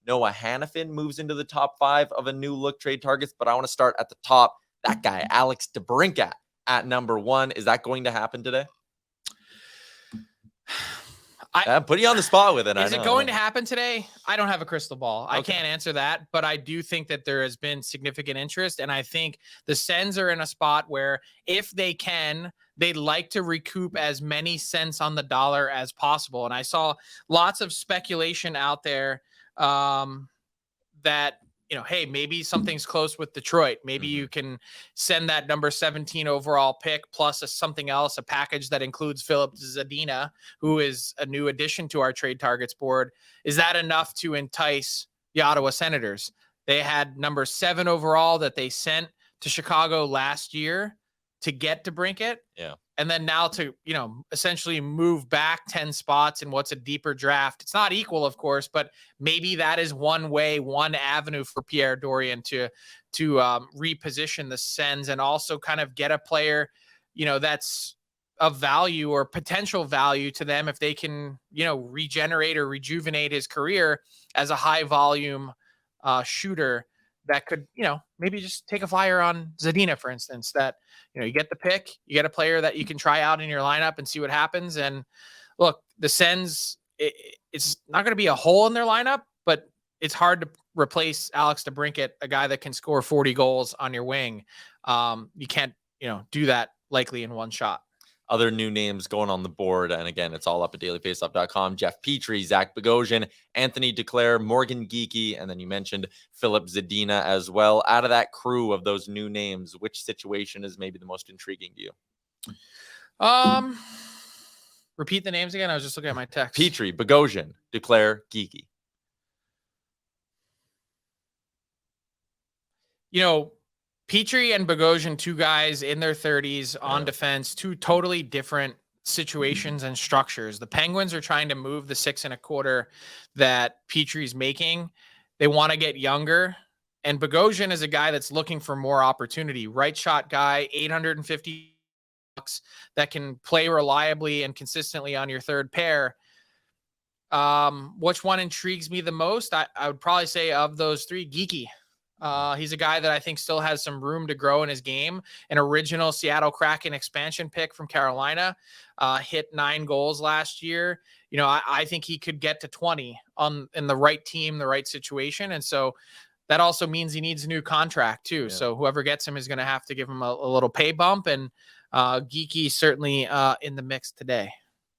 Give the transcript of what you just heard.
Noah Hannafin moves into the top 5 of a new look trade targets, but I want to start at the top. That guy, Alex DeBrincat, at number 1. Is that going to happen today? I'm putting you on the spot with it. Is it going to happen today? I don't have a crystal ball. Okay. I can't answer that, but I do think that there has been significant interest. And I think the Sens are in a spot where if they can, they'd like to recoup as many cents on the dollar as possible. And I saw lots of speculation out there that, hey, maybe something's close with Detroit. Maybe you can send that number 17 overall pick plus something else, a package that includes Filip Zadina, who is a new addition to our trade targets board. Is that enough to entice the Ottawa Senators? They had number 7 overall that they sent to Chicago last year to get DeBrincat. Yeah. And then now to, essentially move back 10 spots in what's a deeper draft. It's not equal, of course, but maybe that is one way, one avenue for Pierre Dorion to reposition the Sens and also kind of get a player, that's of value or potential value to them if they can, regenerate or rejuvenate his career as a high volume shooter that could, maybe just take a flyer on Zadina, for instance, that, you get the pick, you get a player that you can try out in your lineup and see what happens. And look, the Sens, it's not going to be a hole in their lineup, but it's hard to replace Alex DeBrincat, a guy that can score 40 goals on your wing. You can't, do that likely in one shot. Other new names going on the board, and again, it's all up at dailyfaceoff.com. Jeff Petrie, Zach Bogosian, Anthony Duclair, Morgan Geekie, and then you mentioned Filip Zadina as well. Out of that crew of those new names, which situation is maybe the most intriguing to you? Repeat the names again. I was just looking at my text. Petrie, Bogosian, Duclair, Geekie. Petrie and Bogosian, 2 guys in their 30s on defense, 2 totally different situations and structures. The Penguins are trying to move the 6.25 that Petrie's making. They want to get younger. And Bogosian is a guy that's looking for more opportunity. Right shot guy, $850 that can play reliably and consistently on your third pair. Which one intrigues me the most? I would probably say of those 3, Geekie. He's a guy that I think still has some room to grow in his game. An original Seattle Kraken expansion pick from Carolina, hit 9 goals last year. I think he could get to 20 in the right team, the right situation. And so that also means he needs a new contract too. Yeah. So whoever gets him is going to have to give him a little pay bump, and Geekie certainly in the mix today.